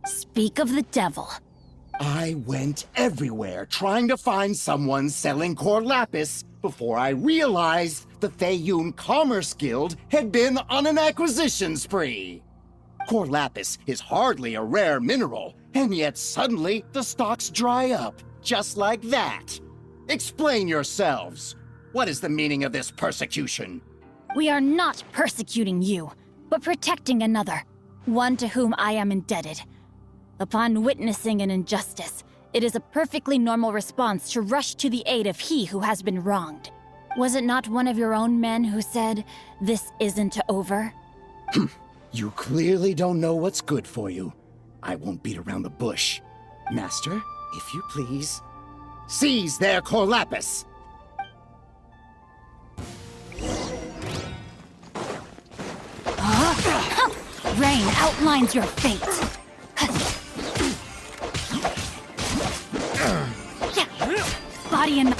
Speak of the devil. I went everywhere trying to find someone selling core lapis before I realized the Feiyun Commerce Guild had been on an acquisition spree. Core lapis is hardly a rare mineral, and yet suddenly the stocks dry up, just like that. Explain yourselves. What is the meaning of this persecution? We are not persecuting you, but protecting another, one to whom I am indebted. Upon witnessing an injustice, it is a perfectly normal response to rush to the aid of he who has been wronged. Was it not one of your own men who said, "This isn't over"? You clearly don't know what's good for you. I won't beat around the bush. Master, if you please, seize their core lapis! Rain outlines your fate. Body and...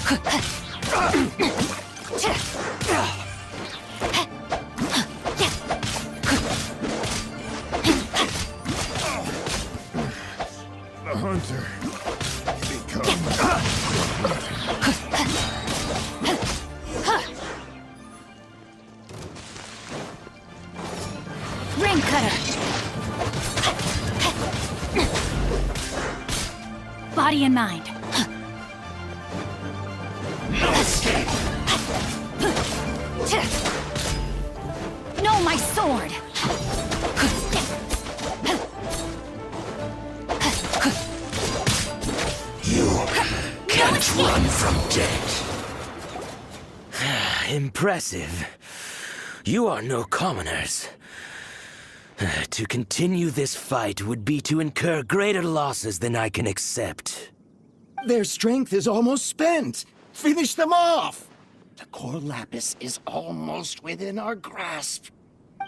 The hunter becomes... Ring cutter. Body and mind. No, my sword! You can't run from death. Impressive. You are no commoners. To continue this fight would be to incur greater losses than I can accept. Their strength is almost spent. Finish them off! The core lapis is almost within our grasp.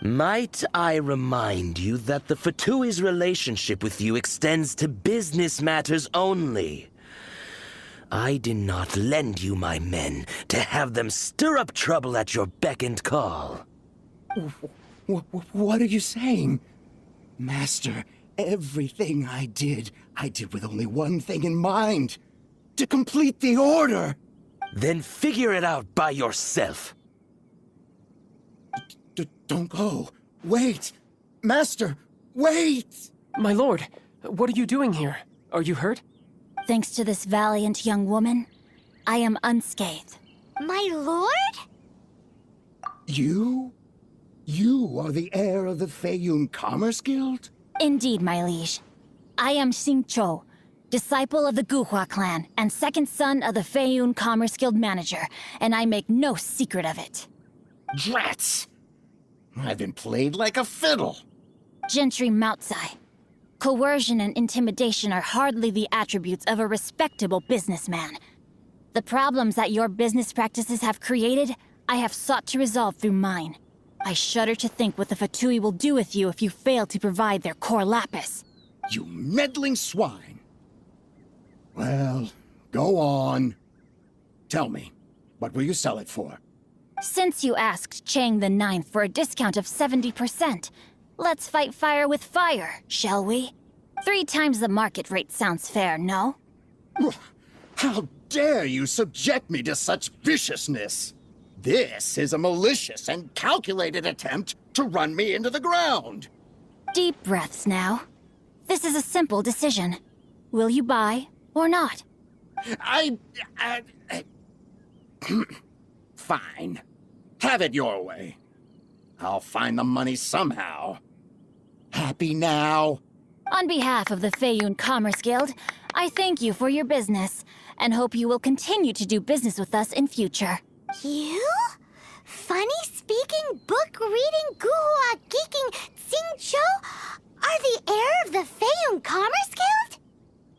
Might I remind you that the Fatui's relationship with you extends to business matters only? I did not lend you my men to have them stir up trouble at your beck and call. What are you saying? Master, everything I did with only one thing in mind. To complete the order! Then figure it out by yourself. Don't go. Wait! Master, wait! My lord, what are you doing here? Are you hurt? Thanks to this valiant young woman, I am unscathed. My lord? You? You are the heir of the Feiyun Commerce Guild? Indeed, my liege. I am Xingqiu, disciple of the Guhua clan, and second son of the Feiyun Commerce Guild manager, and I make no secret of it. Drats! I've been played like a fiddle. Gentry Moutsai. Coercion and intimidation are hardly the attributes of a respectable businessman. The problems that your business practices have created, I have sought to resolve through mine. I shudder to think what the Fatui will do with you if you fail to provide their core lapis. You meddling swine. Well, go on. Tell me, what will you sell it for? Since you asked Chang the Ninth for a discount of 70%, let's fight fire with fire, shall we? 3 times the market rate sounds fair, no? How dare you subject me to such viciousness? This is a malicious and calculated attempt to run me into the ground. Deep breaths now. This is a simple decision. Will you buy or not? Fine. Have it your way. I'll find the money somehow. Happy now? On behalf of the Feiyun Commerce Guild, I thank you for your business, and hope you will continue to do business with us in future. You? Funny-speaking, book-reading, guhua geeking Xingqiu are the heir of the Feiyun Commerce Guild?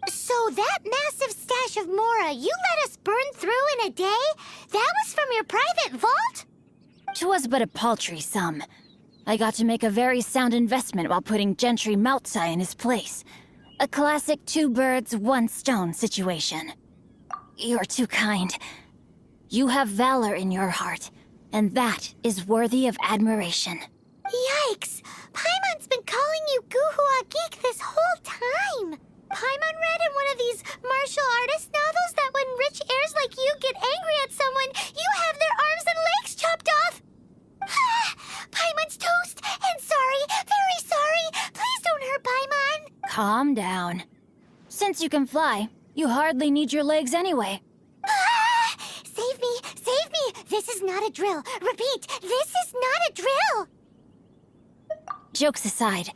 So that massive stash of Mora you let us burn through in a day, that was from your private vault? 'Twas but a paltry sum. I got to make a very sound investment while putting Gentry Moutsai in his place. A classic 2 birds, 1 stone situation. You're too kind. You have valor in your heart, and that is worthy of admiration. Yikes! Paimon's been calling you Guhua Geek this whole time! Paimon read in one of these martial artist novels that when rich heirs like you get angry at someone, you have their arms and legs chopped off! Paimon's toast! And sorry, very sorry! Please don't hurt Paimon! Calm down. Since you can fly, you hardly need your legs anyway. Save me! Save me! This is not a drill! Repeat, this is not a drill! Jokes aside,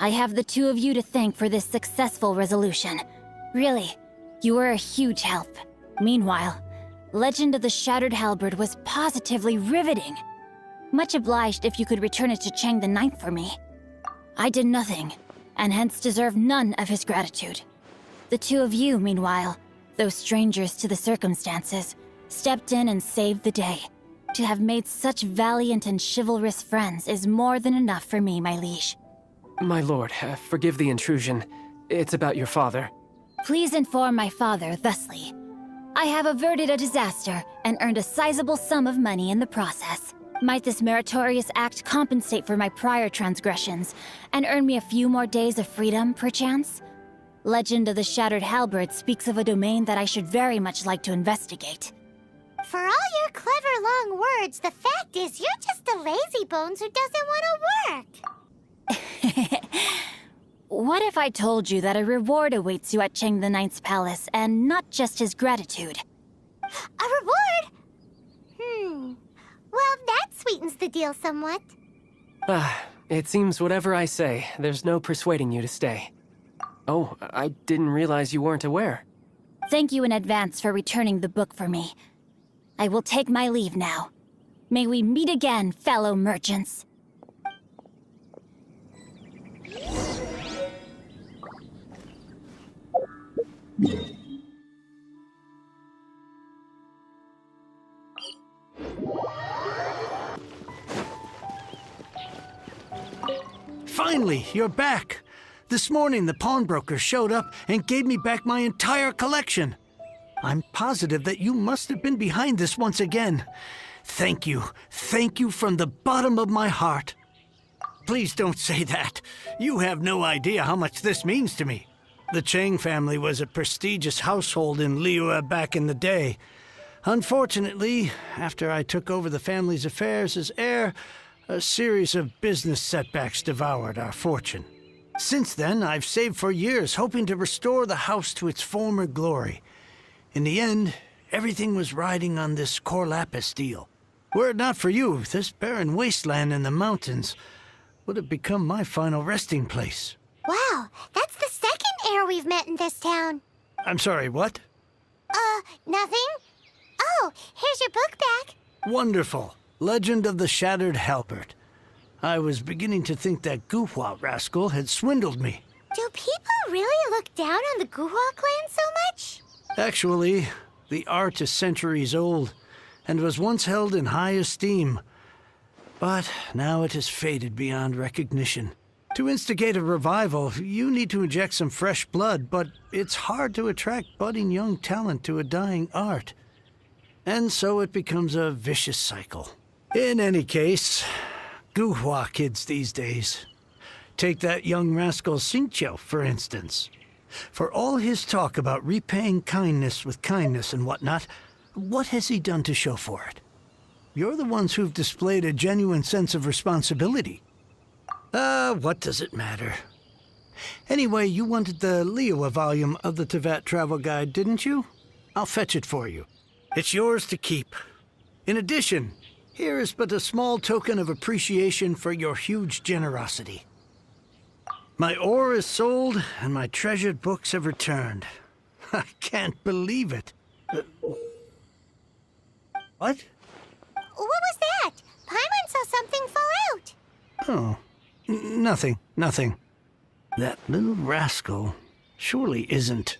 I have the two of you to thank for this successful resolution. Really, you were a huge help. Meanwhile, Legend of the Shattered Halberd was positively riveting. Much obliged if you could return it to Chang the Ninth for me. I did nothing, and hence deserve none of his gratitude. The two of you, meanwhile, though strangers to the circumstances, stepped in and saved the day. To have made such valiant and chivalrous friends is more than enough for me, my liege. My lord, forgive the intrusion. It's about your father. Please inform my father thusly. I have averted a disaster and earned a sizable sum of money in the process. Might this meritorious act compensate for my prior transgressions and earn me a few more days of freedom, perchance? Legend of the Shattered Halberd speaks of a domain that I should very much like to investigate. For all your clever long words, the fact is you're just a lazy bones who doesn't want to work. What if I told you that a reward awaits you at Chang the Ninth's palace, and not just his gratitude? A reward? Well, that sweetens the deal somewhat. It seems whatever I say, there's no persuading you to stay. Oh, I didn't realize you weren't aware. Thank you in advance for returning the book for me. I will take my leave now. May we meet again, fellow merchants. Finally, you're back. This morning, the pawnbroker showed up and gave me back my entire collection. I'm positive that you must have been behind this once again. Thank you. Thank you from the bottom of my heart. Please don't say that. You have no idea how much this means to me. The Chang family was a prestigious household in Liyue back in the day. Unfortunately, after I took over the family's affairs as heir, a series of business setbacks devoured our fortune. Since then, I've saved for years, hoping to restore the house to its former glory. In the end, everything was riding on this Cor Lapis deal. Were it not for you, this barren wasteland in the mountains would have become my final resting place. Wow, that's the second heir we've met in this town. I'm sorry, what? Nothing? Oh, here's your book back. Wonderful. Legend of the Shattered Halberd. I was beginning to think that Guhua rascal had swindled me. Do people really look down on the Guhua clan so much? Actually, the art is centuries old and was once held in high esteem. But now it has faded beyond recognition. To instigate a revival, you need to inject some fresh blood, but it's hard to attract budding young talent to a dying art. And so it becomes a vicious cycle. In any case, Guhua kids these days. Take that young rascal Xingqiu, for instance. For all his talk about repaying kindness with kindness and whatnot, what has he done to show for it? You're the ones who've displayed a genuine sense of responsibility. What does it matter? Anyway, you wanted the Liyue volume of the Teyvat travel guide, didn't you? I'll fetch it for you. It's yours to keep. In addition, here is but a small token of appreciation for your huge generosity. My ore is sold, and my treasured books have returned. I can't believe it. What? What was that? Paimon saw something fall out. Oh, nothing. That little rascal surely isn't.